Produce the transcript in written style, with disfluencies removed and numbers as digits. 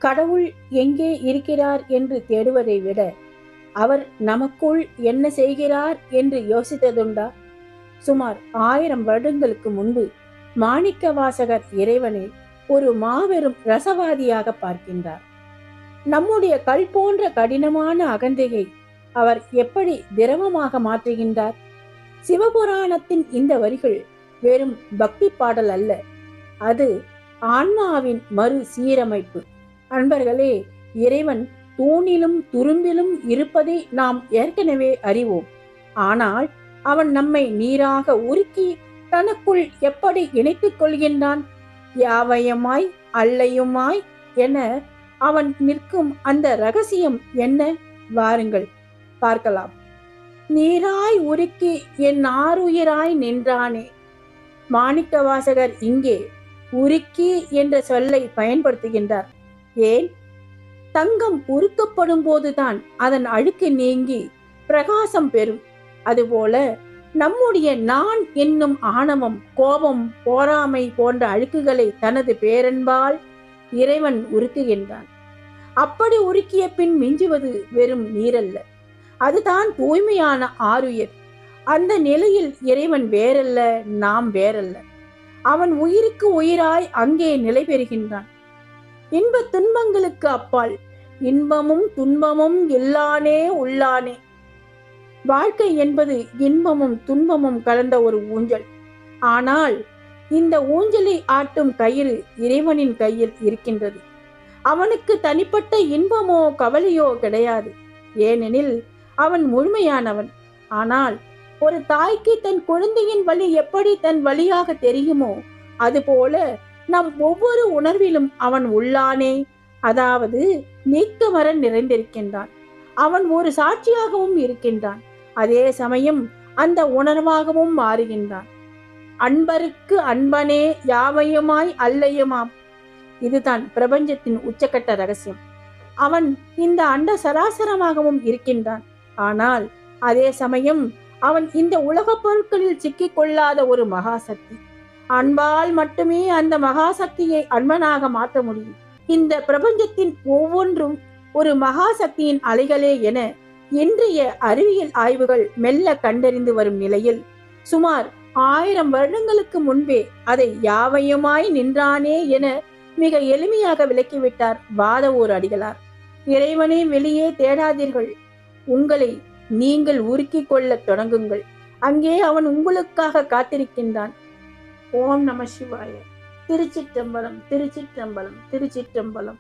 கடவுள் எங்கே இருக்கிறார் என்று தேடுவதை விட அவர் நமக்குள் என்ன செய்கிறார் என்று யோசித்ததுண்டா? சுமார் 1000 வருடங்களுக்கு முன்பு மாணிக்கவாசகர் இறைவனை ஒரு மாபெரும் ரசவாதியாக பார்க்கின்றார். நம்முடைய கல் போன்ற கடினமான அகந்தையை அவர் எப்படி திரவமாக மாற்றுகின்றார்? சிவபுராணத்தின் இந்த வரிகள் வெறும் பக்தி பாடல் அல்ல, அது ஆன்மாவின் மறு சீரமைப்பு. அன்பர்களே, இறைவன் தூணிலும் துரும்பிலும் இருப்பதை நாம் ஏற்கனவே அறிவோம். ஆனால் அவன் நம்மை நீராக உருக்கி தனக்குள் எப்படி இணைத்துக் கொள்கின்றான்? யாவையுமாய் அல்லையுமாய் என அவன் நிற்கும் அந்த ரகசியம் என்ன? வாருங்கள் பார்க்கலாம். நீராய் உருக்கி என் ஆருயிராய் நின்றானே. மாணிக்கவாசகர் இங்கே உருக்கி என்ற சொல்லை பயன்படுத்துகின்றார். ஏன்? தங்கம் உருக்கப்படும் போதுதான் அதன் அழுக்கு நீங்கி பிரகாசம் பெறும். அதுபோல நம்முடைய நான் என்னும் ஆணவம், கோபம், போராமை போன்ற அழுக்குகளை தனது பேரன்பால் இறைவன் உருக்குகின்றான். அப்படி உருக்கிய பின் மிஞ்சுவது வெறும் நீரல்ல, அதுதான் தூய்மையான ஆருயிர். அந்த நிலையில் இறைவன் வேறல்ல, நாம் வேறல்ல. அவன் உயிருக்கு உயிராய் அங்கே நிலை பெறுகின்றான். இன்ப துன்பங்களுக்கு அப்பால் இன்பமும் துன்பமும் இல்லானே உள்ளானே. வாழ்க்கை என்பது இன்பமும் துன்பமும் கலந்த ஒரு ஊஞ்சல். ஆனால் இந்த ஊஞ்சலை ஆட்டும் கயிறு இறைவனின் கையில் இருக்கின்றது. அவனுக்கு தனிப்பட்ட இன்பமோ கவலையோ கிடையாது. ஏனெனில் அவன் முழுமையானவன். ஆனால் ஒரு தாய்க்கு தன் குழந்தையின் வலி எப்படி தன் வலியாக தெரியுமோ, அதுபோல நம் ஒவ்வொரு உணர்விலும் அவன் உள்ளானே, அதாவது நீக்கமர நிறைந்திருக்கின்றான். அவன் ஒரு சாட்சியாகவும் இருக்கின்றான். அதே சமயம் அந்த உணர்வாகவும் மாறுகின்றான். அன்பருக்கு அன்பனே யாவையுமாய் அல்லையுமாம். இதுதான் பிரபஞ்சத்தின் உச்சக்கட்ட ரகசியம். அவன் இந்த அண்ட சராசரமாகவும் இருக்கின்றான். ஆனால் அதே சமயம் அவன் இந்த உலக பொருட்களில் சிக்கிக் கொள்ளாத ஒரு மகாசக்தி. அன்பால் மட்டுமே அந்த மகாசக்தியை அன்பனாக மாற்ற முடியும். இந்த பிரபஞ்சத்தின் ஒவ்வொன்றும் ஒரு மகாசக்தியின் அலைகளே என இன்றைய அறிவியல் ஆய்வுகள் மெல்ல கண்டறிந்து வரும் நிலையில் சுமார் 1000 வருடங்களுக்கு முன்பே அதை யாவையுமாய் நின்றானே என மிக எளிமையாக விளக்கிவிட்டார் வாதவூர் அடிகளார். இறைவனை வெளியே தேடாதீர்கள், உங்களை நீங்கள் உருக்கிக் கொள்ள தொடங்குங்கள். அங்கே அவன் உங்களுக்காக காத்திருக்கின்றான். ஓம் நம சிவாய. திருச்சிற்றம்பலம், திருச்சிற்றம்பலம், திருச்சிற்றம்பலம்.